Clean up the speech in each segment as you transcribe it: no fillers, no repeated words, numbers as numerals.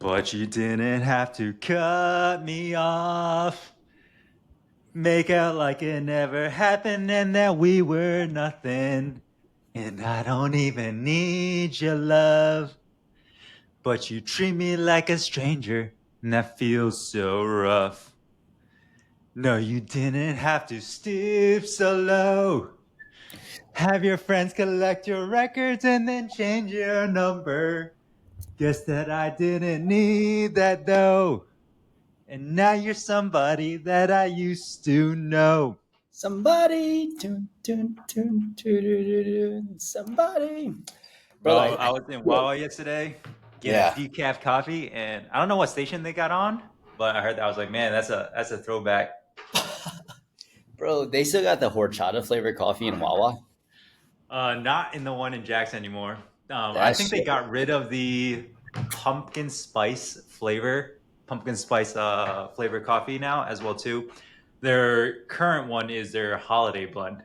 But you didn't have to cut me off. Make out like it never happened and that we were nothing. And I don't even need your love. But you treat me like a stranger, and that feels so rough. No, you didn't have to stoop so low. Have your friends collect your records and then change your number. Guess that I didn't need that though. And now you're somebody that I used to know. Somebody, tune, tune, tune, tune, tune, tune, somebody. Brother, Bro, I was in yo, Wawa yesterday getting a yeah. decaf coffee, and I don't know what station they got on, but I heard that. I was like, man, that's a throwback. Bro, they still got the horchata flavored coffee in Wawa. Not in the one in Jackson anymore. I That think they shit. got rid of the pumpkin spice flavor, pumpkin spice flavor coffee now as well too. Their current one is their holiday blend,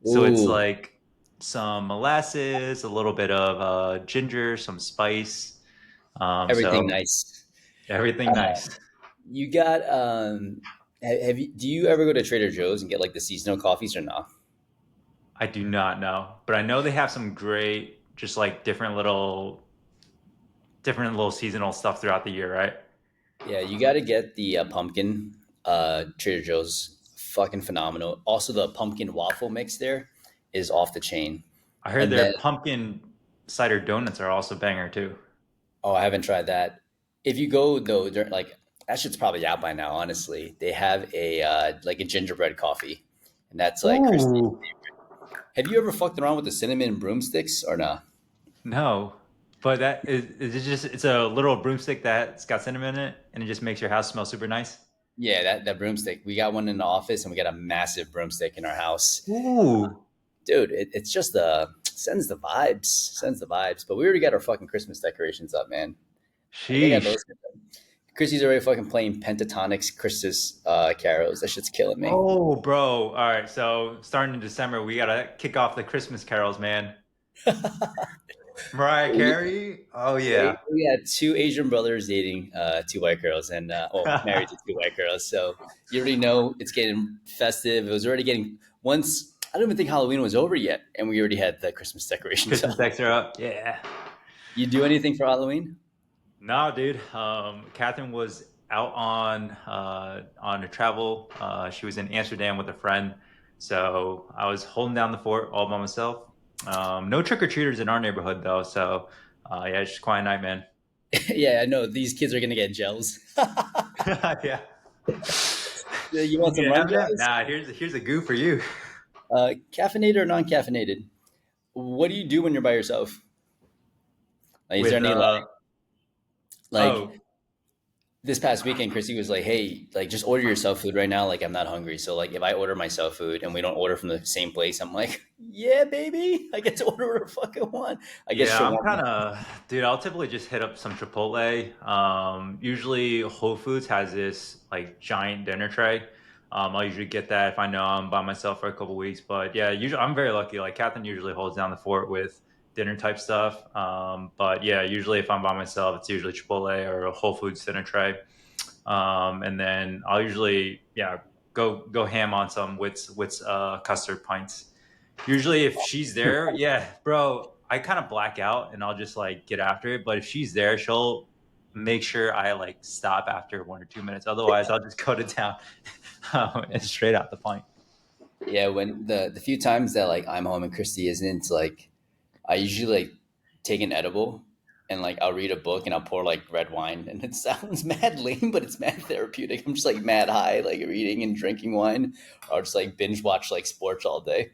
so it's Ooh, like some molasses, a little bit of ginger, some spice. everything So nice. everything Uh, nice. you got have you do you ever go to Trader Joe's and get like the seasonal coffees or not? I do not know, but I know they have some great, just like different little seasonal stuff throughout the year, right? Yeah, you got to get the pumpkin Trader Joe's, fucking phenomenal. Also the pumpkin waffle mix there is off the chain. I heard And their then pumpkin cider donuts are also banger too. oh, I haven't tried that. If you go though, like that shit's probably out by now. Honestly, they have a like a gingerbread coffee, and that's like Christie's. Ooh. Have you ever fucked around with the cinnamon broomsticks or not? No, but that is it just it's a little broomstick that's got cinnamon in it, and it just makes your house smell super nice. Yeah, that broomstick. We got one in the office, and we got a massive broomstick in our house, Ooh, dude. It's just sends the vibes, sends the vibes. But we already got our fucking Christmas decorations up, man. Like I got sheesh. those. Chrissy's already fucking playing Pentatonix Christmas carols. That shit's killing me. Oh, bro. All right, so starting in December, we gotta kick off the Christmas carols, man. Mariah we, Carey. Oh we yeah. we had two Asian brothers dating two white girls and well, married to two white girls. So you already know it's getting festive. It was already getting once. I don't even think Halloween was over yet, and we already had the Christmas decorations Christmas up. decks are up. Yeah. You do anything for Halloween? No, dude. Catherine was out on a travel. She was in Amsterdam with a friend, so I was holding down the fort all by myself. No trick or treaters in our neighborhood though, so yeah, it's just a quiet night, man. Yeah, I know these kids are gonna get gels. Yeah. You You want need some an rum M&M? gels? Nah, here's a goo for you. Caffeinated or non-caffeinated? What do you do when you're by yourself? Like, is there With any like oh this past weekend, Chrissy was like, "Hey, like just order yourself food right now. Like I'm not hungry. So like if I order myself food and we don't order from the same place, I'm like, yeah, baby, I get to order whatever the fuck I want. I guess yeah, I'm shawarma. kind of dude. I'll typically just hit up some Chipotle. Usually Whole Foods has this like giant dinner tray. I'll usually get that if I know I'm by myself for a couple weeks. But yeah, usually I'm very lucky. Like Catherine usually holds down the fort with dinner type stuff. But yeah, usually if I'm by myself, it's usually Chipotle or a Whole Foods dinner tray. And then I'll usually yeah go ham on some with custard pints. Usually, if she's there, yeah, bro, I kind of black out and I'll just like get after it. But if she's there, she'll make sure I like stop after 1 or 2 minutes. Otherwise, I'll just cut it down and straight out the pint. Yeah, when the few times that like I'm home and Christy isn't, like I usually like take an edible and like I'll read a book and I'll pour like red wine and it sounds mad lame, but it's mad therapeutic. I'm just like mad high, like reading and drinking wine. Or I'll just like binge watch like sports all day.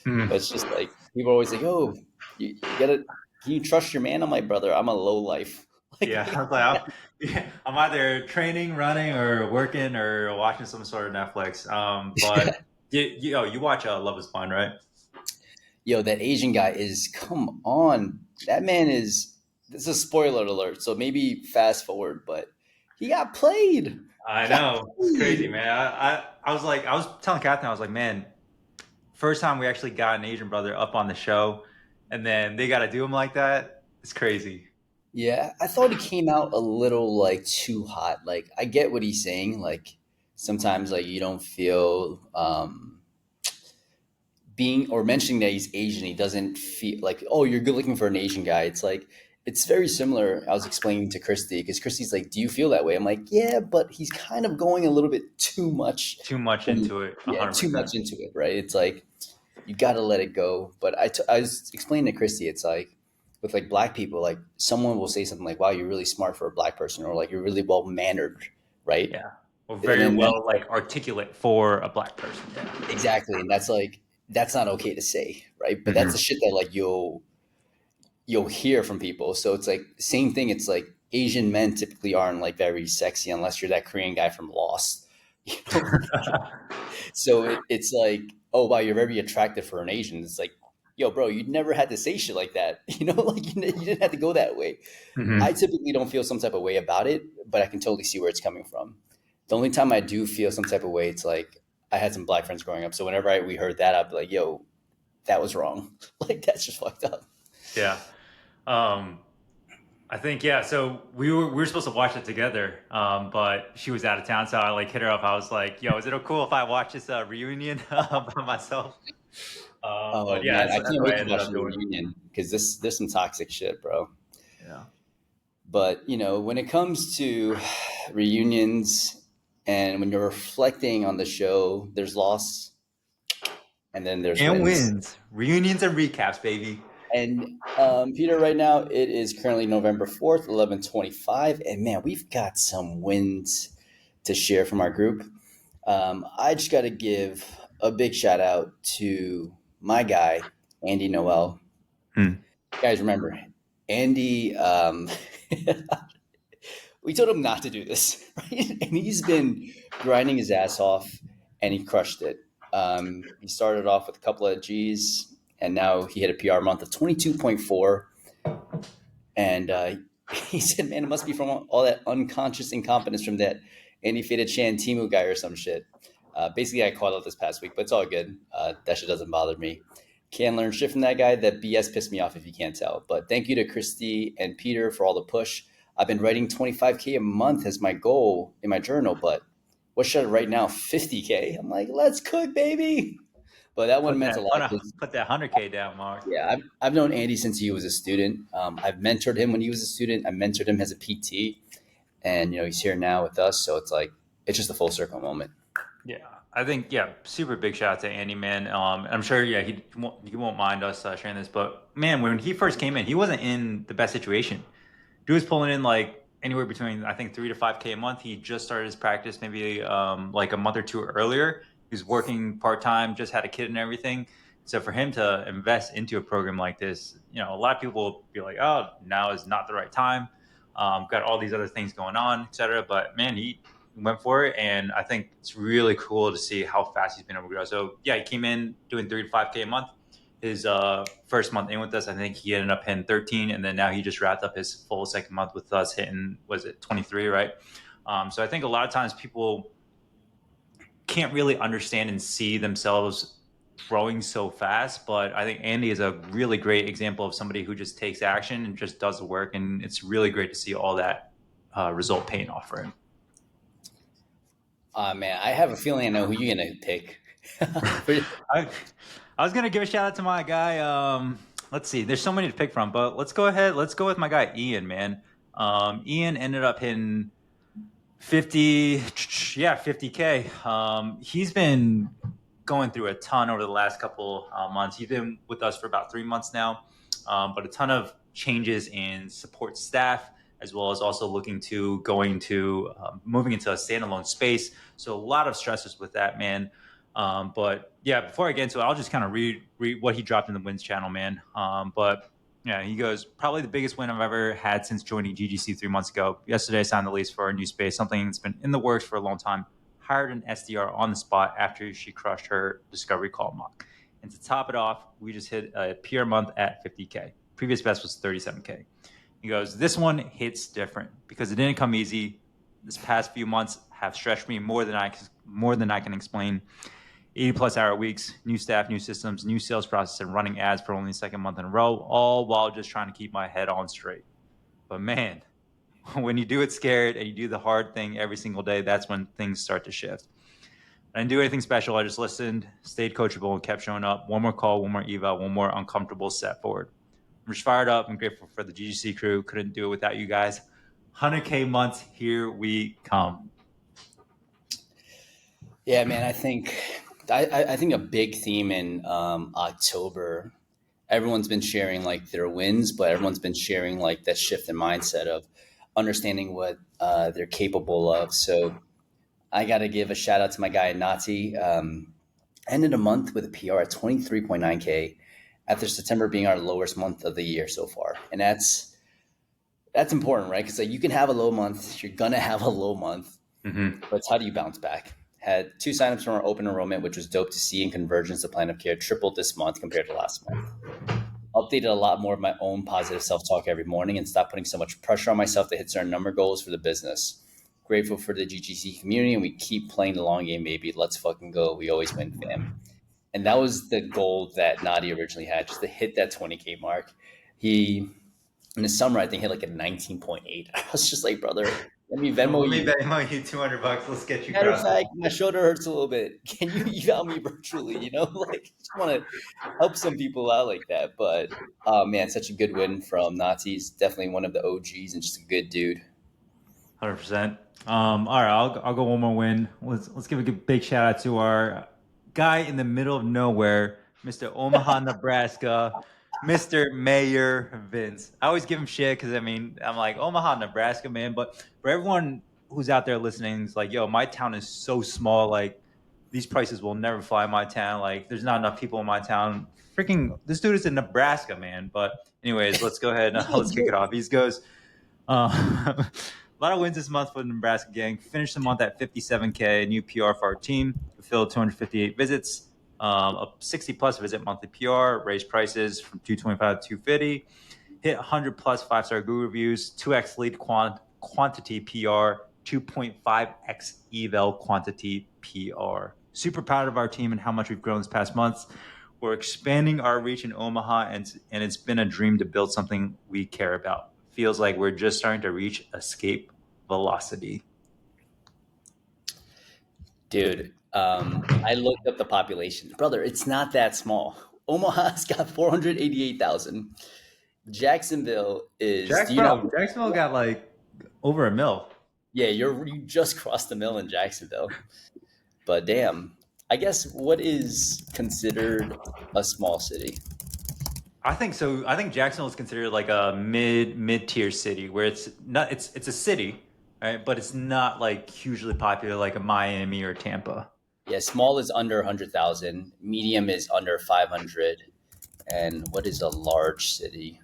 Mm. But it's just like people are always like, "Oh, you gotta, can you trust your man?" I'm like, "Brother, I'm a low life. Like, Yeah, I was like, yeah, I'm either training, running, or working, or watching some sort of Netflix. But you watch Love Is Blind, right? yo, that Asian guy is, come on, that man is. This is a spoiler alert, so maybe fast forward, but he got played. I He got know it's crazy, played. man. I was like, I was telling Catherine, I was like, man, first time we actually got an Asian brother up on the show, and then they got to do him like that. It's crazy. Yeah, I thought he came out a little like too hot. Like I get what he's saying. Like sometimes like you don't feel being or mentioning that he's Asian, he doesn't feel like, oh, you're good looking for an Asian guy. It's like it's very similar. I was explaining to Christy because Christy's like, "Do you feel that way?" I'm like, "Yeah," but he's kind of going a little bit too much. Too much From, into it, yeah, too 100%. much into it, right? It's like you got to let it go. But I was explaining to Christy, it's like with like black people, like someone will say something like, "Wow, you're really smart for a black person," or like you're really well mannered, right? Yeah. Or And very then that's well like like articulate for a black person. Yeah. exactly, and that's like that's not okay to say, right? But that's the Hmm. shit that like you'll hear from people. So it's like same thing. It's like Asian men typically aren't like very sexy unless you're that Korean guy from Lost, you know. So it's like, oh wow, you're very attractive for an Asian. It's like, yo, bro, you never had to say shit like that, you know, like you didn't have to go that way. I Hmm. typically don't feel some type of way about it, but I can totally see where it's coming from. The only time I do feel some type of way, it's like I had some black friends growing up, so whenever we heard that, I'd be like, yo, that was wrong. Like that's just fucked up. Yeah. Um, I think yeah. So we were supposed to watch it together, but she was out of town, so I like hit her up. I was like, "Yo, is it cool if I watch this reunion by myself?" But Oh yeah, man, I that's can't what wait I to ended watch up the doing. reunion because there's some toxic shit, bro. Yeah. But you know, when it comes to reunions and when you're reflecting on the show, there's loss and then there's And wins. wins, reunions and recaps, baby. And Peter, right now it is currently November 4th, 11:25, and man, we've got some wins to share from our group. I just got to give a big shout out to my guy, Andy Noel. Hmm. Guys, remember, Andy, we told him not to do this, right? And he's been grinding his ass off and he crushed it. He started off with a couple of G's and now he hit a PR month of 22.4. And he said, man, it must be from all that unconscious incompetence from that Andy Feta Chan Timu guy or some shit. Basically, I called out this past week, but it's all good. That shit doesn't bother me. Can learn shit from that guy. That BS pissed me off if you can't tell. But thank you to Christy and Peter for all the push. I've been writing 25K a month as my goal in my journal, but what should I write now? 50K. I'm like, let's cook, baby. But that one Put meant that a lot because put that 100K down, Mark. yeah, I've known Andy since he was a student. I've mentored him when he was a student. I mentored him as a PT, and you know he's here now with us. So it's like it's just a full circle moment. Yeah, I think yeah, super big shout out to Andy, man. I'm sure yeah he won't mind us sharing this, but man, when he first came in, he wasn't in the best situation. Dude was pulling in like anywhere between I think 3 to 5K a month. He just started his practice maybe like a month or two earlier. He was working part time, just had a kid and everything. So for him to invest into a program like this, a lot of people will be like, "Oh, now is not the right time." Got all these other things going on, etc. But man, he went for it, and I think it's really cool to see how fast he's been able to grow. So yeah, he came in doing 3 to 5K a month. His first month in with us, I think he ended up hitting 13, and then now he just wrapped up his full second month with us, hitting was it 23, right? So I think a lot of times people can't really understand and see themselves growing so fast, but I think Andy is a really great example of somebody who just takes action and just does the work, and it's really great to see all that result paying off for him. Man, I have a feeling I know who you're gonna pick. For, I, I was gonna give a shout out to my guy. Let's see, there's so many to pick from, but let's go ahead. Let's go with my guy Ian, man. Ian ended up hitting 50, yeah, 50K. He's been going through a ton over the last couple months. He's been with us for about 3 months now, but a ton of changes in support staff, as well as also looking to going to moving into a standalone space. So a lot of stresses with that, man. But yeah, before I get into it, I'll just kind of read what he dropped in the wins channel, man. But yeah, he goes, probably the biggest win I've ever had since joining GGC 3 months ago. Yesterday, I signed the lease for a new space, something that's been in the works for a long time. Hired an SDR on the spot after she crushed her discovery call mock. And to top it off, we just hit a PR month at 50K. Previous best was 37K. He goes, this one hits different because it didn't come easy. This past few months have stretched me more than I can explain. 80 plus hour weeks, new staff, new systems, new sales process, and running ads for only the second month in a row, all while just trying to keep my head on straight. But man, when you do it scared and you do the hard thing every single day, that's when things start to shift. I didn't do anything special. I just listened, stayed coachable, and kept showing up. One more call, one more eval, one more uncomfortable step forward. I'm just fired up. I'm grateful for the GGC crew. Couldn't do it without you guys. 100K months, here we come. Yeah, man. I think a big theme in October. Everyone's been sharing like their wins, but everyone's been sharing like that shift in mindset of understanding what they're capable of. So I got to give a shout out to my guy Nazi. Ended a month with a PR at 23.9K after September being our lowest month of the year so far, and that's important, right? Because like you can have a low month, you're gonna have a low month, but it's how do you bounce back? Had 2 signups from our open enrollment, which was dope to see, and conversions to plan of care tripled this month compared to last month. Updated a lot more of my own positive self-talk every morning and stopped putting so much pressure on myself to hit certain number goals for the business. Grateful for the GGC community, and we keep playing the long game, baby. Let's fucking go. We always win, fam. And that was the goal that Nadi originally had, just to hit that 20K mark. He, in the summer, I think hit like a 19.8. I was just like, brother, let me Venmo Let me you. Venmo you $200. Let's get you Matter of crossed. fact, my shoulder hurts a little bit. Can you email me virtually? You know, like I just want to help some people out like that. But oh man, such a good win from Nazis. Definitely one of the OGs and just a good dude. 100%. All right, I'll go one more win. Let's give a big shout out to our guy in the middle of nowhere, Mr. Omaha, Nebraska, Mr. Mayor Vince. I always give him shit because I'm like Omaha, Nebraska, man. But for everyone who's out there listening, it's like, yo, my town is so small. Like these prices will never fly in my town. Like there's not enough people in my town. Freaking, this dude is in Nebraska, man. But anyways, let's go ahead and let's kick it off. He goes. A lot of wins this month for the Nebraska gang. Finished the month at 57K, new PR for our team. Fulfilled 258 visits, a 60 plus visit monthly PR. Raised prices from 225 to 250. Hit 100 plus 5-star Google reviews. 2x lead quantity PR. 2.5x eval quantity PR. Super proud of our team and how much we've grown this past month. We're expanding our reach in Omaha, and it's been a dream to build something we care about. Feels like we're just starting to reach escape velocity. Dude, I looked up the population. Brother, it's not that small. Omaha's got 488,000. Jacksonville is, do you know? Jacksonville got like over a mil. Yeah, you just crossed the mill in Jacksonville. But damn, I guess what is considered a small city? I think so. I think Jacksonville is considered like a mid-tier city where it's a city, right? But it's not like hugely popular like a Miami or Tampa. Yeah, small is under 100,000, medium is under 500, and what is a large city?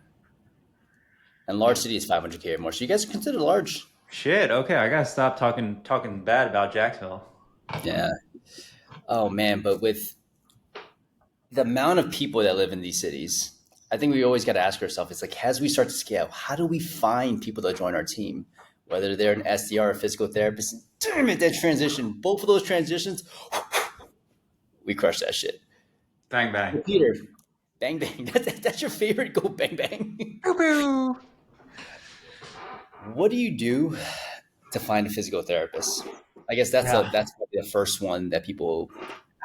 And large city is 500K or more. So you guys are considered large. Shit. Okay, I gotta stop talking bad about Jacksonville. Yeah. Oh man, but with the amount of people that live in these cities, I think we always got to ask ourselves, it's like, as we start to scale, how do we find people that join our team? Whether they're an SDR or a physical therapist, damn it, that transition, both of those transitions, we crush that shit. Bang bang. Peter, bang bang. That's your favorite. Go bang bang. Boo boo. What do you do to find a physical therapist? I guess that's probably the first one that people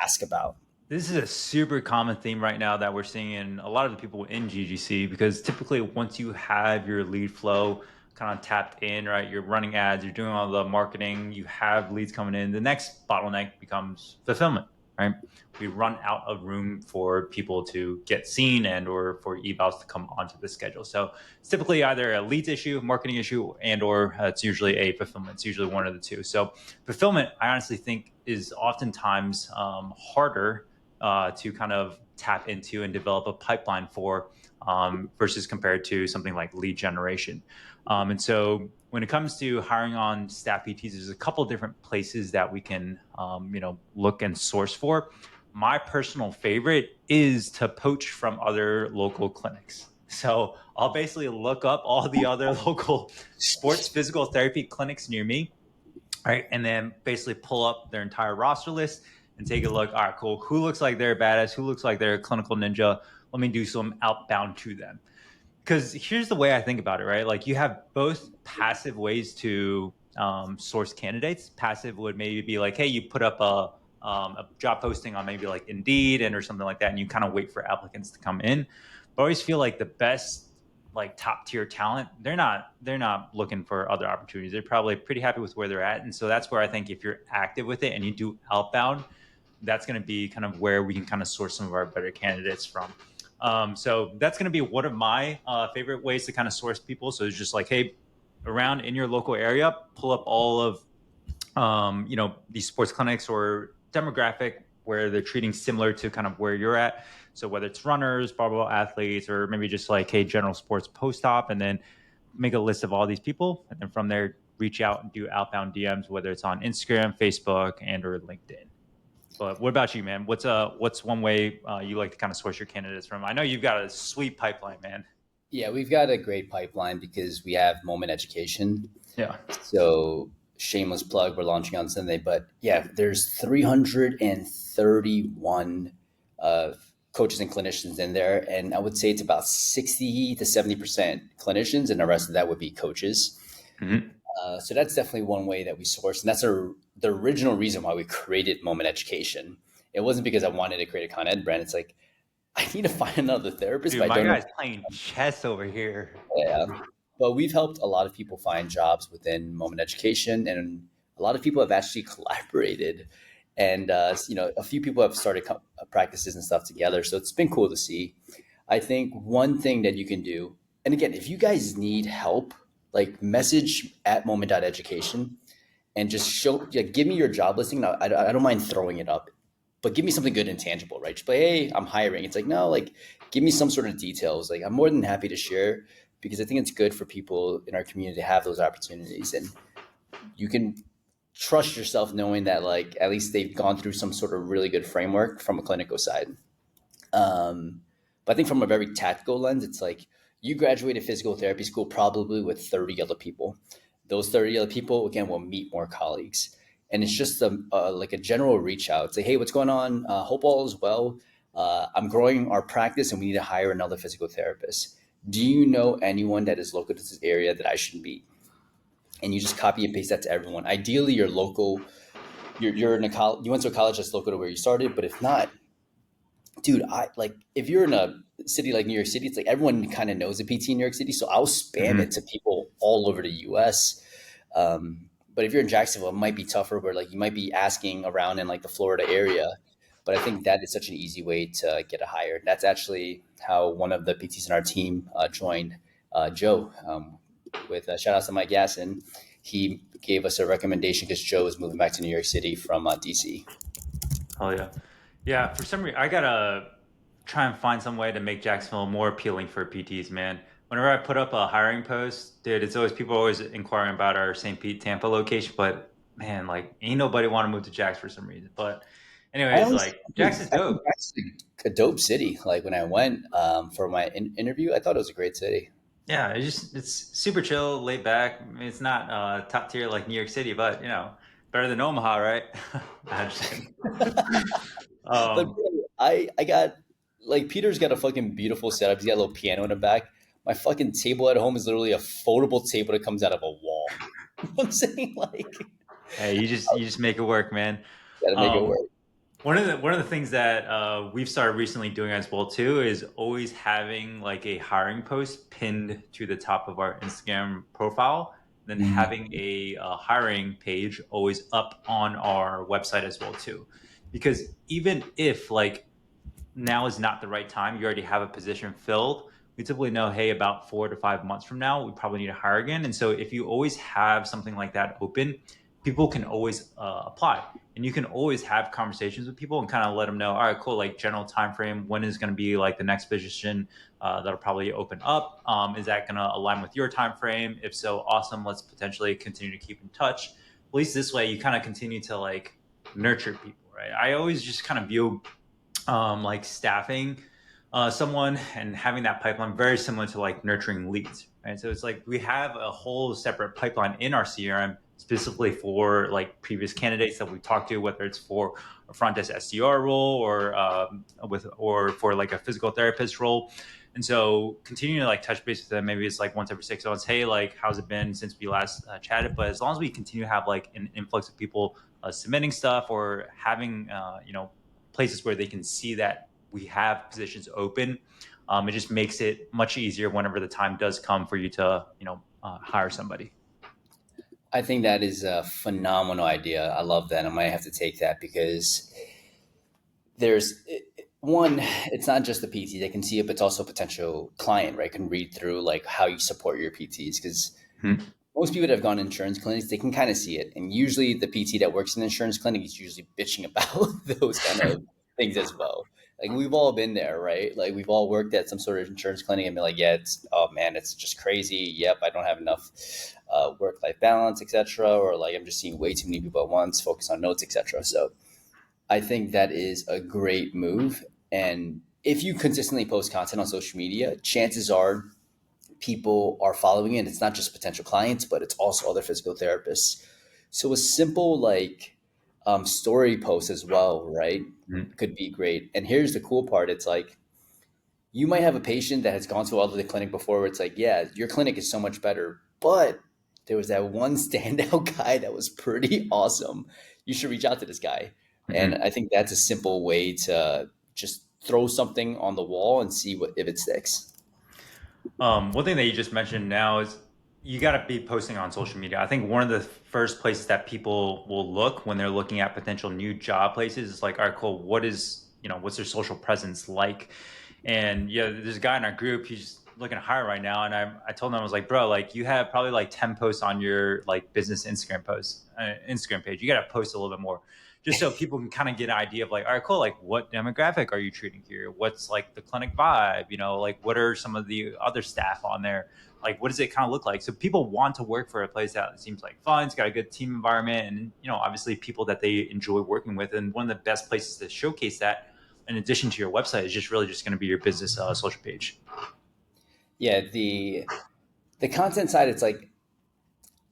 ask about. This is a super common theme right now that we're seeing in a lot of the people in GGC, because typically once you have your lead flow kind of tapped in, right, you're running ads, you're doing all the marketing, you have leads coming in, the next bottleneck becomes fulfillment, right? We run out of room for people to get seen and or for evals to come onto the schedule. So it's typically either a leads issue, marketing issue, and or it's usually a fulfillment. It's usually one of the two. So fulfillment, I honestly think, is oftentimes harder to kind of tap into and develop a pipeline for versus compared to something like lead generation. And so when it comes to hiring on staff PTs, there's a couple different places that we can look and source for. My personal favorite is to poach from other local clinics. So I'll basically look up all the other local sports physical therapy clinics near me, right? And then basically pull up their entire roster list and take a look. All right, cool. Who looks like they're a badass? Who looks like they're a clinical ninja? Let me do some outbound to them. because here's the way I think about it, right? Like you have both passive ways to source candidates. Passive would maybe be like, hey, you put up a job posting on maybe like Indeed and or something like that, and you kind of wait for applicants to come in. But I always feel like the best like top tier talent, they're not looking for other opportunities. They're probably pretty happy with where they're at, and so that's where I think if you're active with it and you do outbound, that's going to be kind of where we can kind of source some of our better candidates from. So that's going to be one of my favorite ways to kind of source people. So it's just like, hey, around in your local area, pull up all of these sports clinics or demographic where they're treating similar to kind of where you're at. So whether it's runners, barbell athletes, or maybe just like, hey, general sports post-op, and then make a list of all these people, and then from there reach out and do outbound DMs, whether it's on Instagram, Facebook, and or LinkedIn. But what about you, man? What's one way you like to kind of source your candidates from? I know you've got a sweet pipeline, man. Yeah, we've got a great pipeline because we have Moment Education. Yeah. So shameless plug, we're launching on Sunday. But yeah, there's 331 coaches and clinicians in there. And I would say it's about 60 to 70% clinicians, and the rest of that would be coaches. Mm-hmm. So that's definitely one way that we source. And that's the original reason why we created Moment Education. It wasn't because I wanted to create a con ed brand. It's like, I need to find another therapist. Dude, But I my don't know. guy's playing chess over here. Yeah. But we've helped a lot of people find jobs within Moment Education, and a lot of people have actually collaborated. And a few people have started practices and stuff together. So it's been cool to see. I think one thing that you can do, and again, if you guys need help, like message at moment.education and just give me your job listing. Now, I don't mind throwing it up, but give me something good and tangible, right? Just like, hey, I'm hiring. It's like, no, like, give me some sort of details. Like, I'm more than happy to share because I think it's good for people in our community to have those opportunities. And you can trust yourself knowing that, like, at least they've gone through some sort of really good framework from a clinical side. But I think from a very tactical lens, it's like you graduated physical therapy school probably with 30 other people. Those 30 other people, again, will meet more colleagues. And it's just like a general reach out. Say, hey, what's going on? Hope all is well. I'm growing our practice and we need to hire another physical therapist. Do you know anyone that is local to this area that I should meet? And you just copy and paste that to everyone. Ideally, you're local. You're in a college. You went to a college that's local to where you started. But if not, dude, if you're in a city like New York City, it's like everyone kind of knows a PT in New York City. So I'll spam it to people all over the US. But if you're in Jacksonville, it might be tougher where like you might be asking around in like the Florida area. But I think that is such an easy way to get a hire. That's actually how one of the PTs in our team joined, Joe, with shout out to Mike Gasson. He gave us a recommendation because Joe is moving back to New York City from DC. Oh yeah. Yeah, for some reason I gotta try and find some way to make Jacksonville more appealing for PTs, man. Whenever I put up a hiring post, dude, it's always people always inquiring about our St. Pete, Tampa location, but man, like ain't nobody want to move to Jax for some reason. But anyways, like Jax is I think dope. that's a dope city. Like when I went for my interview, I thought it was a great city. Yeah, it's super chill, laid back. I mean, it's not top tier like New York City, but better than Omaha, right? I'm just kidding. But Um, bro, I got like Peter's got a fucking beautiful setup. He's got a little piano in the back. My fucking table at home is literally a foldable table that comes out of a wall. You know what I'm saying? Like, hey, you just make it work, man. gotta make it Um, work. one of the things that we've started recently doing as well too is always having like a hiring post pinned to the top of our Instagram profile, then having a hiring page always up on our website as well too, because even if like now is not the right time, you already have a position filled. We typically know, hey, about 4 to 5 months from now, we probably need to hire again. And so if you always have something like that open, people can always apply, and you can always have conversations with people and kind of let them know, all right, cool, like general time frame, when is going to be like the next position that'll probably open up. Is that going to align with your time frame? If so, awesome. Let's potentially continue to keep in touch. At least this way, you kind of continue to like nurture people, right? I always just kind of view like staffing someone and having that pipeline very similar to like nurturing leads, right? So it's like we have a whole separate pipeline in our CRM specifically for like previous candidates that we talked to, whether it's for a front desk SDR role or for like a physical therapist role. And so continuing to like touch base with them, maybe it's like once every 6 months, hey, like how's it been since we last chatted? But as long as we continue to have like an influx of people submitting stuff or having places where they can see that we have positions open, it just makes it much easier whenever the time does come for you to hire somebody. I think that is a phenomenal idea. I love that. I might have to take that because there's one, it's not just the PT, they can see it, but it's also a potential client, right? Can read through like how you support your PTs because Hmm. most people that have gone to insurance clinics, they can kind of see it. And usually the PT that works in an insurance clinic is usually bitching about those kind of things as well. Like we've all been there, right? Like we've all worked at some sort of insurance clinic and been like, yeah, it's, oh man, it's just crazy. Yep, I don't have enough work-life balance, etc. Or like I'm just seeing way too many people at once, focus on notes, etc. So I think that is a great move. And if you consistently post content on social media, chances are people are following it. It's not just potential clients, but it's also other physical therapists. So a simple like story post as well, right, could be great. And here's the cool part: it's like you might have a patient that has gone to the clinic before, where it's like, yeah, your clinic is so much better, but there was that one standout guy that was pretty awesome. You should reach out to this guy. And Hmm. I think that's a simple way to just throw something on the wall and see what if it sticks. One thing that you just mentioned now is you got to be posting on social media. I think one of the first places that people will look when they're looking at potential new job places is like, all right, cool. What's their social presence like? And yeah, there's a guy in our group. He's looking to hire right now, and I told him, I was like, bro, like you have probably like 10 posts on your like business Instagram page. You got to post a little bit more, just so people can kind of get an idea of like, all right, cool, like what demographic are you treating here? What's like the clinic vibe? Like what are some of the other staff on there? Like what does it kind of look like? So people want to work for a place that seems like fun, it's got a good team environment, and obviously people that they enjoy working with. And one of the best places to showcase that, in addition to your website, is just really just going to be your business social page. Yeah, the content side, it's like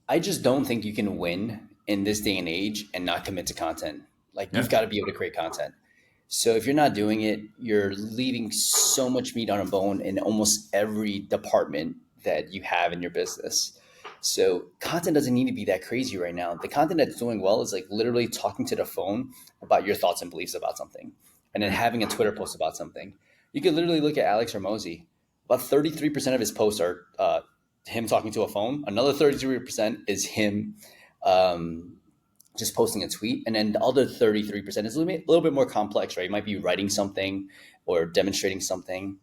I just don't think you can win in this day and age and not commit to content. Like Yeah. you've got to be able to create content. So if you're not doing it, you're leaving so much meat on a bone in almost every department that you have in your business. So content doesn't need to be that crazy right now. The content that's doing well is like literally talking to the phone about your thoughts and beliefs about something, and then Mhm. having a Twitter post about something. You could literally look at Alex Hormozy. About 33% of his posts are him talking to a phone. Another 33% is him um, just posting a tweet, and then the other 33% is a little bit more complex, right? You might be writing something or demonstrating something,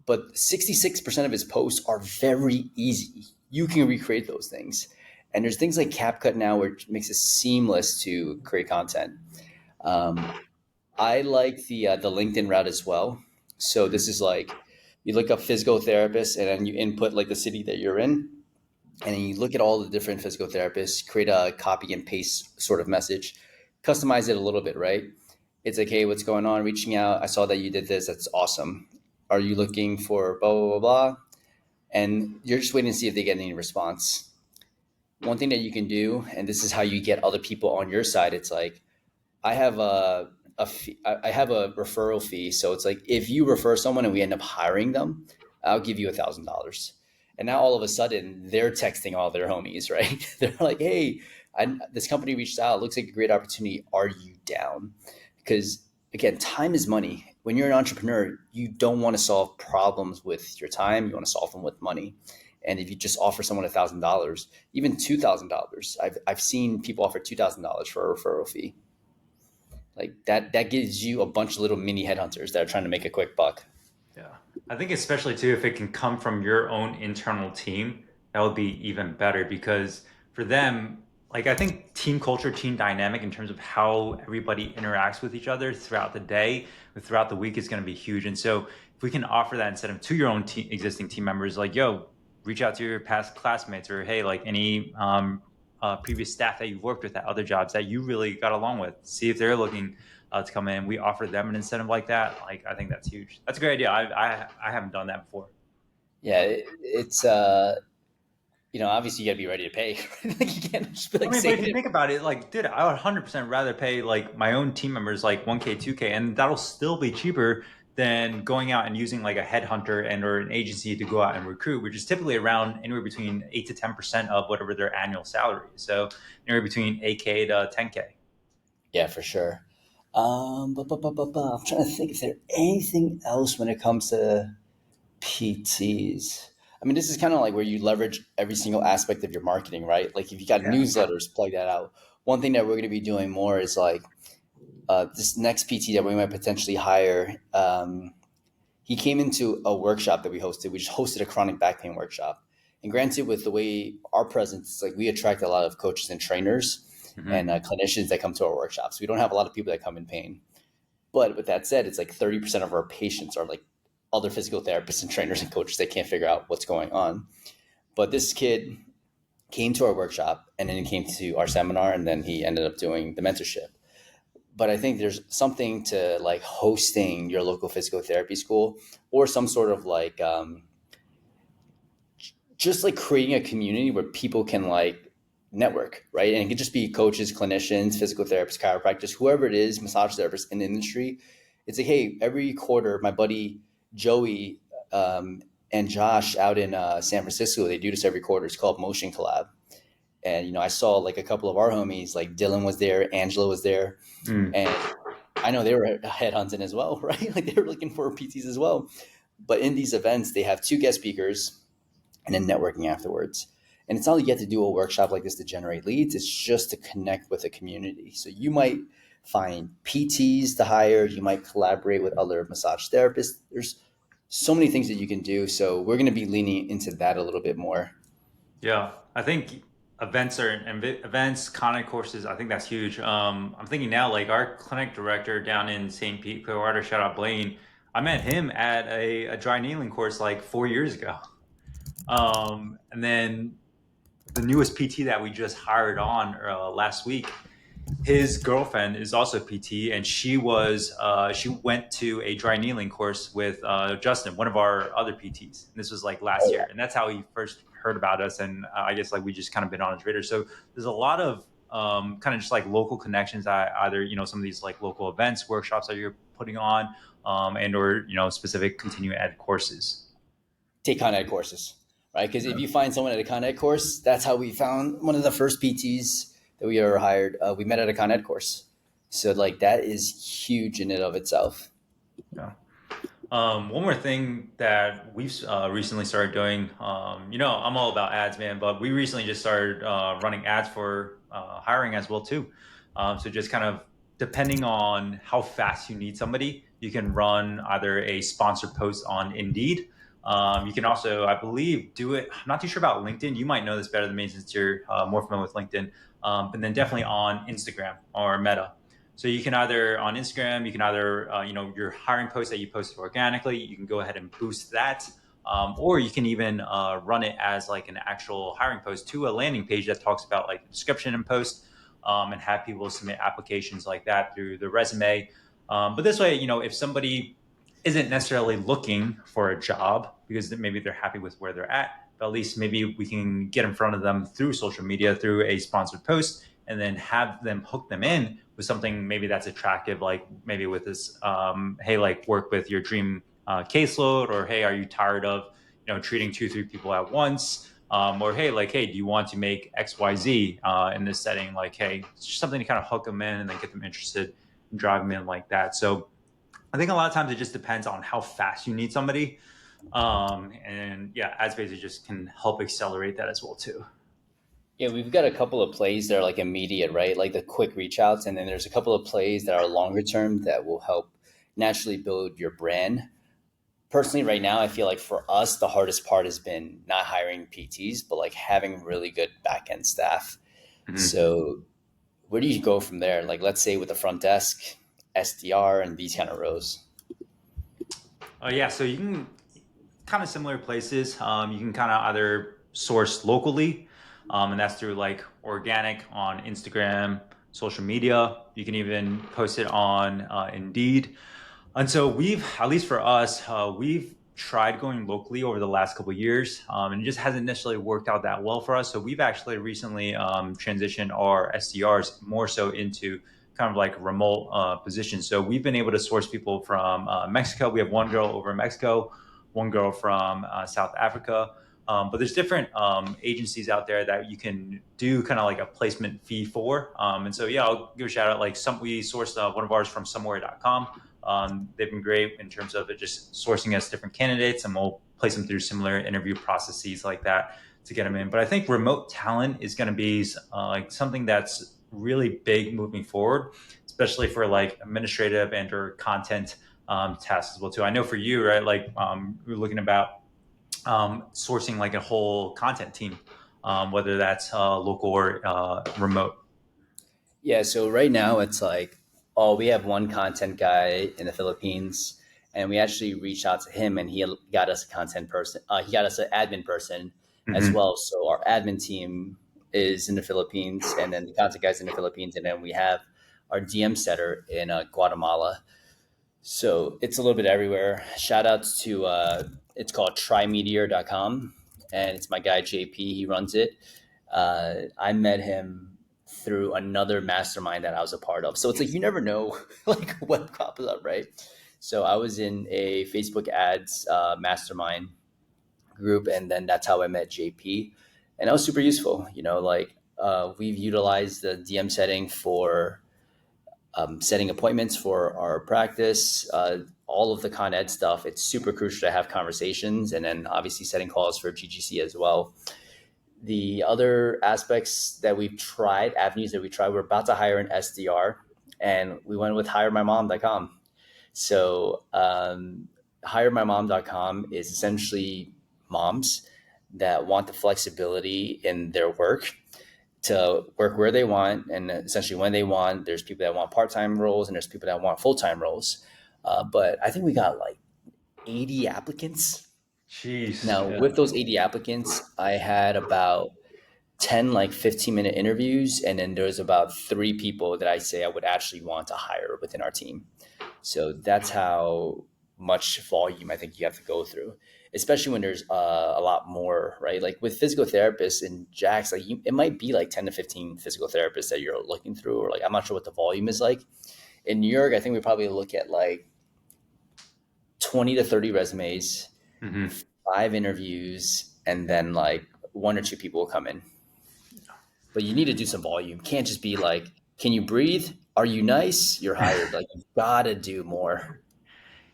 but 66% of his posts are very easy. You can recreate those things, and there's things like CapCut now, which makes it seamless to create content. Um, I like the LinkedIn route as well. So this is like you look up physical therapists, and then you input like the city that you're in, and then you look at all the different physical therapists, create a copy and paste sort of message, customize it a little bit, right? It's like, hey, what's going on? Reaching out. I saw that you did this. That's awesome. Are you looking for blah, blah, blah, blah? And you're just waiting to see if they get any response. One thing that you can do, and this is how you get other people on your side, it's like, I have a fee, I have a referral fee. So it's like if you refer someone and we end up hiring them, I'll give you $1,000. And now all of a sudden they're texting all their homies, right? They're like, "Hey, this company reached out. It looks like a great opportunity. Are you down?" Because again, time is money. When you're an entrepreneur, you don't want to solve problems with your time. You want to solve them with money. And if you just offer someone $1,000, even $2,000, I've seen people offer $2,000 for a referral fee. Like that gives you a bunch of little mini headhunters that are trying to make a quick buck. Yeah. I think especially too, if it can come from your own internal team, that would be even better because for them, like I think team culture, team dynamic in terms of how everybody interacts with each other throughout the day, throughout the week is going to be huge. And so if we can offer that instead of to your own existing team members, like, yo, reach out to your past classmates or, hey, like any previous staff that you've worked with at other jobs that you really got along with, see if they're looking to come in. We offer them an incentive like that. Like I think that's huge. That's a great idea. I haven't done that before. Yeah, it's obviously you got to be ready to pay. Like you can't just be I like mean, but if saying you it. think about it, like, dude, I would 100% rather pay like my own team members like 1K, 2K, and that'll still be cheaper than going out and using like a headhunter and or an agency to go out and recruit, which is typically around anywhere between 8 to 10% of whatever their annual salary is. So anywhere between 8K to 10K. Yeah, for sure. I'm trying to think if there's anything else when it comes to PTs. I mean, this is kind of like where you leverage every single aspect of your marketing, right? Like if you got Yeah. newsletters, plug that out. One thing that we're going to be doing more is like this next PT that we might potentially hire. He came into a workshop that we hosted. We just hosted a chronic back pain workshop. And granted, with the way our presence, it's like we attract a lot of coaches and trainers and Mm-hmm. clinicians that come to our workshops. We don't have a lot of people that come in pain. But with that said, it's like 30% of our patients are like other physical therapists and trainers and coaches that can't figure out what's going on. But this kid came to our workshop and then he came to our seminar and then he ended up doing the mentorship. But I think there's something to like hosting your local physical therapy school or some sort of like just like creating a community where people can like network, right? And it could just be coaches, clinicians, physical therapists, chiropractors, whoever it is, massage therapists in the industry. It's like, hey, every quarter, my buddy Joey and Josh out in San Francisco, they do this every quarter. It's called Motion Collab. And, you know, I saw like a couple of our homies, like Dylan was there, Angela was there. Mm. And I know they were headhunting as well, right? Like they were looking for PTs as well. But in these events, they have two guest speakers and then networking afterwards. And it's not like you have to do a workshop like this to generate leads. It's just to connect with a community. So you might find PTs to hire. You might collaborate with other massage therapists. There's so many things that you can do. So we're going to be leaning into that a little bit more. Yeah, I think events, content courses. I think that's huge. I'm thinking now, like our clinic director down in St. Pete, Clearwater, shout out Blaine. I met him at a dry needling course like 4 years ago. And then the newest PT that we just hired on last week, his girlfriend is also PT, and she went to a dry needling course with Justin, one of our other PTs. And this was like last year, and that's how he first heard about us. And I guess like we just kind of been on his radar. So there's a lot of kind of just like local connections. Either some of these like local events, workshops that you're putting on, and or specific continuing ed courses. Take Con Ed courses, right? Because if you find someone at a Con Ed course, that's how we found one of the first PTs that we ever hired. We met at a Con Ed course. So like that is huge in and of itself. Yeah. One more thing that we've recently started doing, I'm all about ads, man, but we recently just started running ads for hiring as well too. So just kind of depending on how fast you need somebody, you can run either a sponsored post on Indeed. You can also, I believe, do it. I'm not too sure about LinkedIn. You might know this better than me since you're more familiar with LinkedIn. But then definitely on Instagram or Meta. So you can either on Instagram, you can either your hiring post that you posted organically, you can go ahead and boost that, or you can even run it as like an actual hiring post to a landing page that talks about like the description and post, and have people submit applications like that through the resume. But this way, if somebody isn't necessarily looking for a job because maybe they're happy with where they're at, but at least maybe we can get in front of them through social media, through a sponsored post, and then have them hook them in with something maybe that's attractive, like maybe with this, hey, like work with your dream caseload, or hey, are you tired of treating 2, 3 people at once? Or hey, like hey, do you want to make XYZ in this setting? Like hey, it's just something to kind of hook them in and then get them interested and drive them in like that. So I think a lot of times it just depends on how fast you need somebody. And yeah, ads basically just can help accelerate that as well too. Yeah, we've got a couple of plays that are like immediate, right? Like the quick reach outs. And then there's a couple of plays that are longer term that will help naturally build your brand. Personally, right now, I feel like for us, the hardest part has been not hiring PTs, but like having really good back end staff. Mhm. So where do you go from there? Like, let's say with the front desk, SDR, and these kind of roles. Yeah, so you can kind of similar places. You can kind of either source locally, and that's through like organic on Instagram, social media. You can even post it on Indeed. And so at least for us, we've tried going locally over the last couple of years, and it just hasn't necessarily worked out that well for us. So we've actually recently transitioned our SDRs more so into kind of like remote positions. So we've been able to source people from Mexico. We have one girl over in Mexico, one girl from South Africa. But there's different agencies out there that you can do kind of like a placement fee for. And so, yeah, I'll give a shout out. Like we sourced one of ours from somewhere.com. They've been great in terms of it just sourcing us different candidates, and we'll place them through similar interview processes like that to get them in. But I think remote talent is going to be like something that's really big moving forward, especially for like administrative and or content tasks as well too. I know for you, right? Like we're looking about sourcing like a whole content team, whether that's local or remote. Yeah, so right now it's like, oh, we have one content guy in the Philippines, and we actually reached out to him, and he got us a content person. He got us an admin person as Mm-hmm. well. So our admin team is in the Philippines, and then the content guy's in the Philippines, and then we have our DM setter in Guatemala. So it's a little bit everywhere. Shout outs to it's called trymeteor.com, and it's my guy JP. He runs it. I met him through another mastermind that I was a part of. So it's like you never know like what pops up, right? So I was in a Facebook ads mastermind group, and then that's how I met JP, and that was super useful. Like we've utilized the DM setting for setting appointments for our practice, all of the con ed stuff. It's super crucial to have conversations, and then obviously setting calls for GGC as well. The other aspects that we've tried, avenues that we tried, we're about to hire an SDR, and we went with hiremymom.com. So hiremymom.com is essentially moms that want the flexibility in their work to work where they want and essentially when they want. There's people that want part-time roles and there's people that want full-time roles. But I think we got like 80 applicants. Jeez, Now, yeah. with those 80 applicants, I had about 10 like 15-minute interviews, and then there's about three people that I say I would actually want to hire within our team. So that's how much volume I think you have to go through, especially when there's a lot more, right? Like with physical therapists and Jax, like it might be like 10 to 15 physical therapists that you're looking through, or like, I'm not sure what the volume is like. In New York, I think we probably look at like 20 to 30 resumes, Mm-hmm. 5 interviews, and then like one or two people will come in. But you need to do some volume. Can't just be like, can you breathe? Are you nice? You're hired. Like you gotta do more.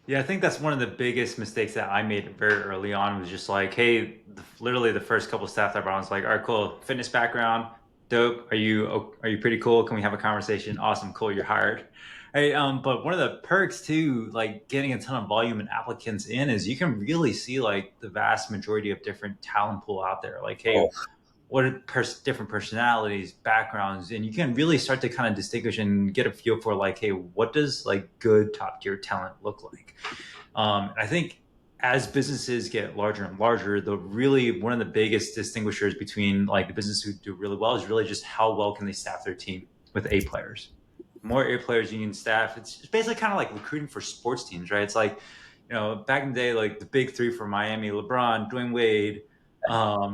Yeah, I think that's one of the biggest mistakes that I made very early on was just like, hey, literally the first couple of staff that I brought on was like, all right, cool, fitness background, dope. Are you pretty cool? Can we have a conversation? Awesome, cool, you're hired. Hey, but one of the perks too, like getting a ton of volume and applicants in, is you can really see like the vast majority of different talent pool out there. Like, Oh, hey, what are different personalities, backgrounds, and you can really start to kind of distinguish and get a feel for like, hey, what does like good top tier talent look like? And I think as businesses get larger and larger, the really one of the biggest distinguishers between like the businesses who do really well is really just how well can they staff their team with A players. More A players you can staff. It's basically kind of like recruiting for sports teams, right? It's like, back in the day, like the big three for Miami: LeBron, Dwayne Wade,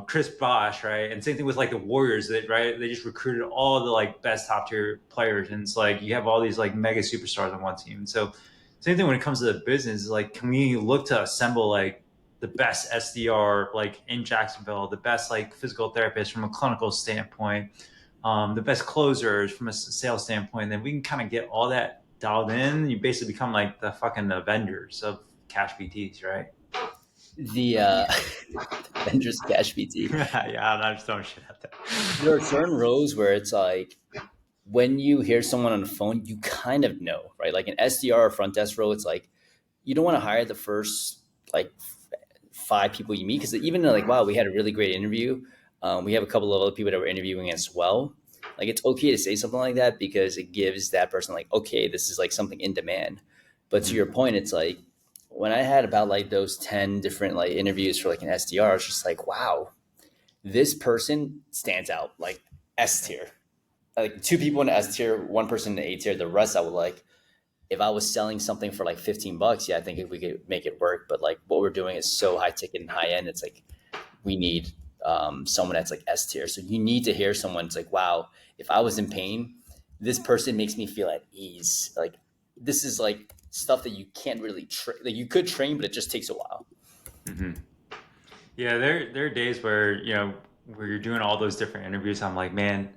Chris Bosh, right? And same thing with like the Warriors, that right? They just recruited all the like best top tier players, and it's like you have all these like mega superstars on one team. And so same thing when it comes to the business, like can we look to assemble like the best SDR like in Jacksonville, the best like physical therapist from a clinical standpoint, the best closers from a sales standpoint, then we can kind of get all that dialed in. You basically become like the fucking Avengers of cash BTs, right? the Avengers Cash PT. Yeah, I'm just throwing shit at that. There are certain roles where it's like when you hear someone on the phone, you kind of know, right? Like an SDR or front desk role, it's like you don't want to hire the first like 5 people you meet, because even though like, wow, we had a really great interview, we have a couple of other people that we're interviewing as well. Like it's okay to say something like that because it gives that person like, okay, this is like something in demand. But to Mhm. your point, it's like when I had about like those 10 different like interviews for like an SDR, it's just like, wow, this person stands out like S tier. Like 2 people in the S tier, one person in the A tier. The rest I would like, if I was selling something for like $15, yeah, I think we could make it work. But like what we're doing is so high ticket and high end. It's like we need someone that's like S tier. So you need to hear someone. It's like, wow, if I was in pain, this person makes me feel at ease. Like this is like stuff that you can't really like you could train, but it just takes a while. Hmm. Yeah, there are days where where you're doing all those different interviews. I'm like, man,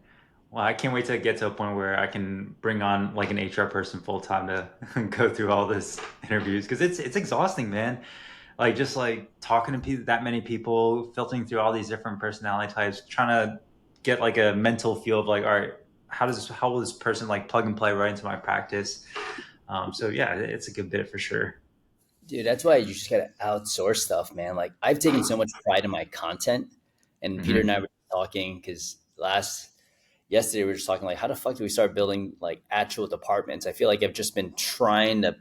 well, I can't wait to get to a point where I can bring on like an HR person full time to go through all this interviews because it's exhausting, man. Like just like talking to people, that many people, filtering through all these different personality types, trying to get like a mental feel of like, all right, how will this person like plug and play right into my practice? So yeah, it's a good bit for sure. Dude, that's why you just gotta outsource stuff, man. Like I've taken so much pride in my content, and Peter Hmm. and I were talking because yesterday we were just talking like how the fuck do we start building like actual departments? I feel like I've just been trying to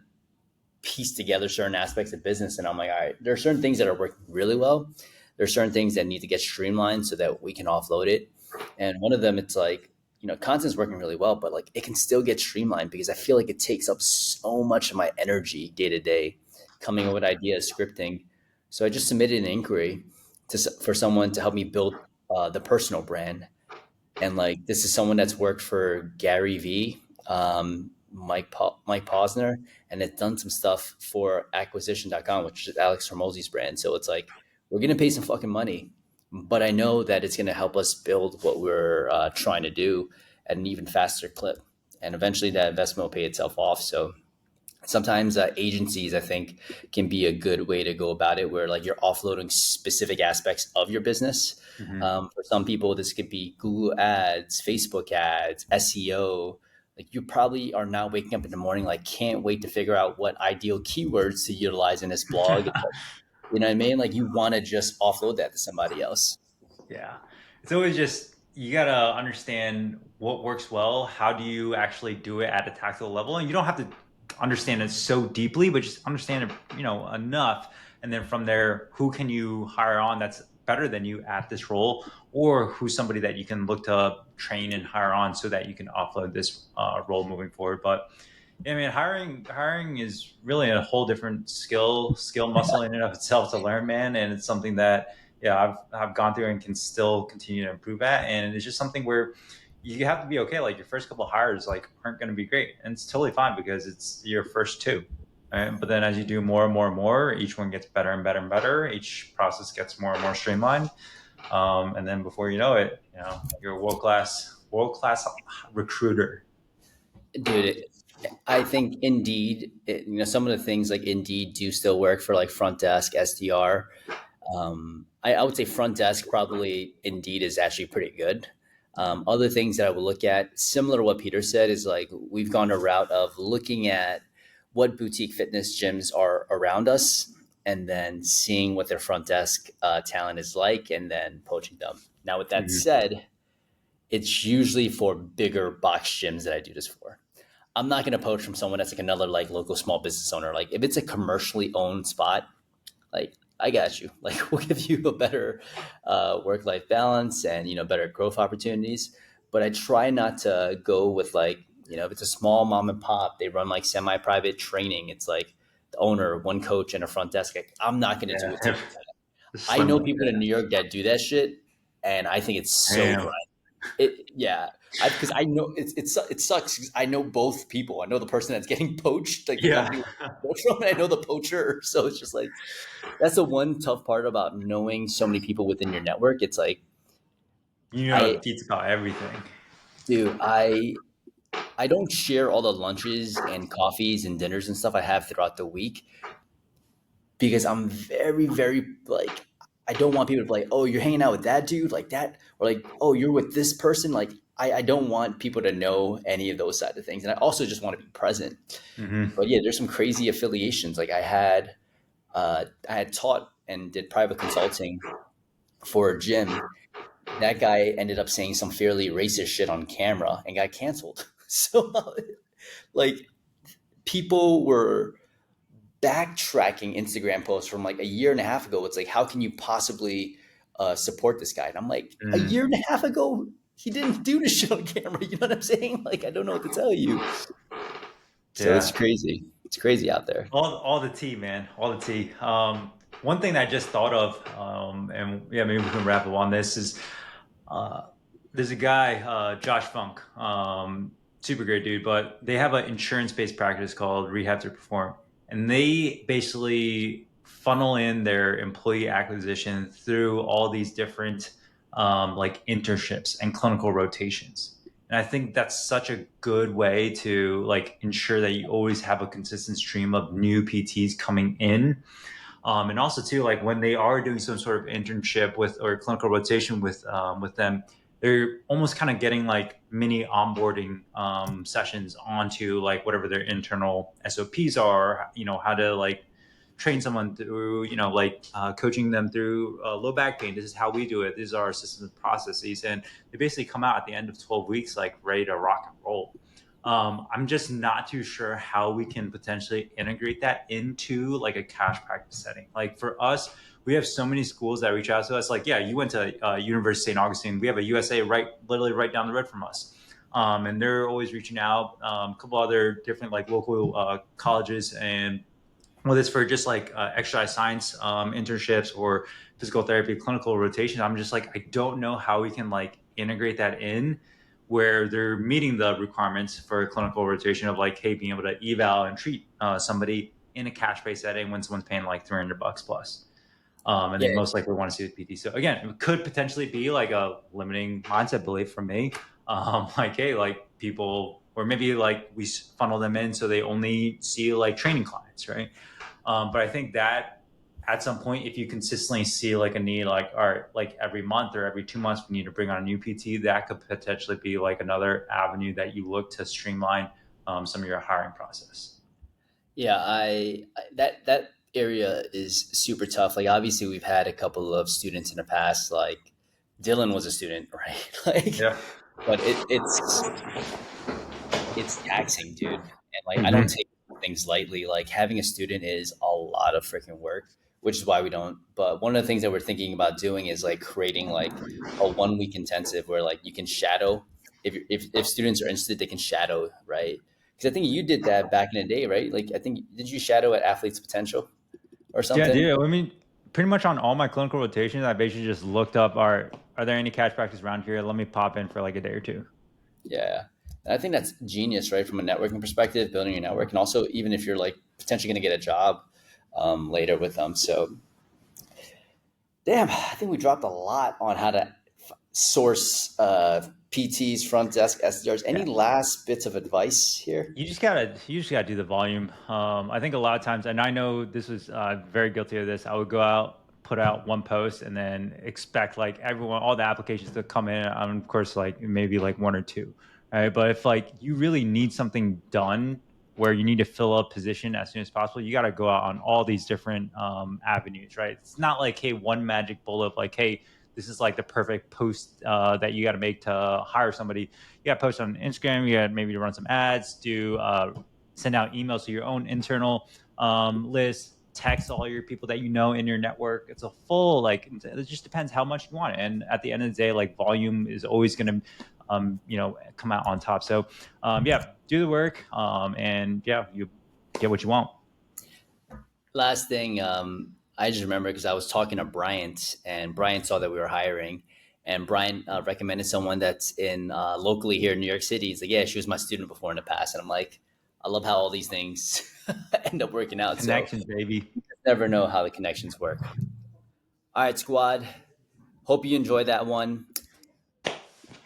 piece together certain aspects of business, and I'm like, all right, there are certain things that are working really well. There are certain things that need to get streamlined so that we can offload it. And one of them, it's like, content's working really well, but like it can still get streamlined because I feel like it takes up so much of my energy day to day, coming up with ideas, scripting. So I just submitted an inquiry for someone to help me build the personal brand. And like this is someone that's worked for Gary V, Mike Posner, and has done some stuff for acquisition.com, which is Alex Hormozzi's brand. So it's like we're gonna pay some fucking money, but I know that it's gonna help us build what we're trying to do at an even faster clip, and eventually that investment will pay itself off. So sometimes agencies, I think, can be a good way to go about it, where like you're offloading specific aspects of your business. Hmm. For some people, this could be Google ads, Facebook ads, SEO. Like you probably are now waking up in the morning like can't wait to figure out what ideal keywords to utilize in this blog. You know what I mean? Like you want to just offload that to somebody else. Yeah. It's always just you gotta understand what works well. How do you actually do it at a tactical level? And you don't have to understand it so deeply, but just understand it, enough. And then from there, who can you hire on that's better than you at this role, or who's somebody that you can look to train and hire on so that you can offload this role moving forward. But yeah, I mean, hiring is really a whole different skill muscle in and of itself to learn, man. And it's something that I've gone through and can still continue to improve at. And it's just something where you have to be okay. Like your first couple of hires like aren't going to be great, and it's totally fine because it's your first two. Right? But then as you do more and more and more, each one gets better and better and better. Each process gets more and more streamlined. And then before you know it, you're a world class recruiter. Dude, I think Indeed, some of the things like Indeed do still work for like front desk, SDR. I would say front desk probably Indeed is actually pretty good. Other things that I would look at, similar to what Peter said, is like we've gone a route of looking at what boutique fitness gyms are around us and then seeing what their front desk talent is like and then poaching them. Now, with that Mhm. said, it's usually for bigger box gyms that I do this for. I'm not going to poach from someone that's like another like local small business owner. Like if it's a commercially owned spot, like I got you. Like we'll give you a better work life balance and better growth opportunities. But I try not to go with like if it's a small mom and pop, they run like semi private training. It's like the owner, one coach, and a front desk. Like, I'm not going to do it to Yeah. you. I Slim. know people in New York that do that shit, and I think it's so Damn. grind. Yeah, because I know it sucks. 'Cause I know both people. I know the person that's getting poached, like the Yeah. company poached from, and I know the poacher. So it's just like that's the one tough part about knowing so many people within your network. It's like You know I deets about everything. do I don't share all the lunches and coffees and dinners and stuff I have throughout the week because I'm very, very like I don't want people to be like, oh, you're hanging out with that dude like that, or like, oh, you're with this person. Like I don't want people to know any of those side of things. And I also just want to be present. Hmm. But yeah, there's some crazy affiliations. Like I had taught and did private consulting for a gym. That guy ended up saying some fairly racist shit on camera and got canceled. So like people were backtracking Instagram posts from like a year and a half ago. It's like, how can you possibly support this guy? And I'm like, a Mm. year and a half ago, he didn't do this shit on camera. You know what I'm saying? Like, I don't know what to tell you. So it's Yeah. crazy. It's crazy out there. All the tea, man. All the tea. One thing that I just thought of, and yeah, maybe we can wrap up on this is uh, there's a guy, Josh Funk. super great dude, but they have an insurance-based practice called Rehab to Perform, and they basically funnel in their employee acquisition through all these different like internships and clinical rotations. And I think that's such a good way to like ensure that you always have a consistent stream of new PTs coming in. And also too, like when they are doing some sort of internship with or clinical rotation with them, they're almost kind of getting like mini onboarding sessions onto like whatever their internal SOPs are. You know how to like train someone through, you know, like coaching them through low back pain. This is how we do it. These are our systems and processes, and they basically come out at the end of 12 weeks like ready to rock and roll. I'm just not too sure how we can potentially integrate that into like a cash practice setting. Like for us, we have so many schools that reach out to us. Like, yeah, you went to University of St. Augustine. We have a USA literally right down the road from us. And they're always reaching out. A couple other different like local colleges, and whether it's for just like exercise science internships or physical therapy clinical rotation. I'm just like, I don't know how we can like integrate that in where they're meeting the requirements for a clinical rotation of like, hey, being able to eval and treat somebody in a cash pay setting when someone's paying like $300 plus. And they Yeah, most likely want to see the PT. So again, it could potentially be like a limiting mindset belief for me. Like, hey, like people, or maybe like we funnel them in so they only see like training clients, right? But I think that at some point, if you consistently see like a need, like, all right, like every month or every 2 months, we need to bring on a new PT, that could potentially be like another avenue that you look to streamline some of your hiring process. yeah. That area is super tough. Like obviously, we've had a couple of students in the past. Like Dylan was a student, right? Like, Yeah. but it's taxing, dude. And like I don't Mm-hmm. take things lightly. Like having a student is a lot of freaking work, which is why we don't. But one of the things that we're thinking about doing is like creating like a 1 week intensive where like you can shadow if students are interested, they can shadow, right? Because I think you did that back in the day, right? Like I think did you shadow at Athletes Potential or Yeah, something? dude. I mean, pretty much on all my clinical rotations, I basically just looked up, are there any catch practice around here? Let me pop in for like a day or two. Yeah. And I think that's genius, right? From a networking perspective, building your network, and also even if you're like potentially going to get a job later with them. So damn, I think we dropped a lot on how to source PTs, front desk, SDRs. Any Yeah. last bits of advice here? You just gotta do the volume. I think a lot of times, and I know this was very guilty of this. I would go out, put out one post, and then expect like everyone, all the applications to come in. Of course, like maybe like one or two, right? But if like you really need something done, where you need to fill a position as soon as possible, you got to go out on all these different avenues, right? It's not like, hey, one magic bullet of like, hey, this is like the perfect post that you got to make to hire somebody. You got to post on Instagram. You got maybe to run some ads, do send out emails to your own internal list, text all your people that you know in your network. It's a full like it just depends how much you want it. And at the end of the day, like volume is always going to come out on top. So yeah, do the work, and yeah, you get what you want. Last thing, I just remember because I was talking to Bryant, and Bryant saw that we were hiring, and Bryant recommended someone that's in locally here in New York City. He's like, "Yeah, she was my student before in the past," and I'm like, "I love how all these things end up working out." So Connections, baby. never know how the connections work. All right, squad. Hope you enjoyed that one.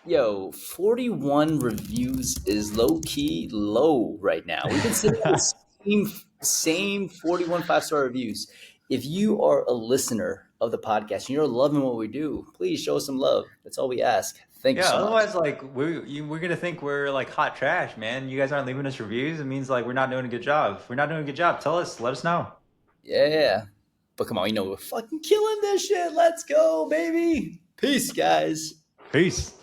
Yo, 41 reviews is low key low right now. We've been sitting on the same 41 5-star reviews. If you are a listener of the podcast and you're loving what we do, please show us some love. That's all we ask. Thank you Yeah, so much. otherwise, like we're gonna think we're like hot trash, man. You guys aren't leaving us reviews. It means like we're not doing a good job. If we're not doing a good job, tell us. Let us know. Yeah. But come on, you know, we're fucking killing this shit. Let's go, baby. Peace, guys. Peace.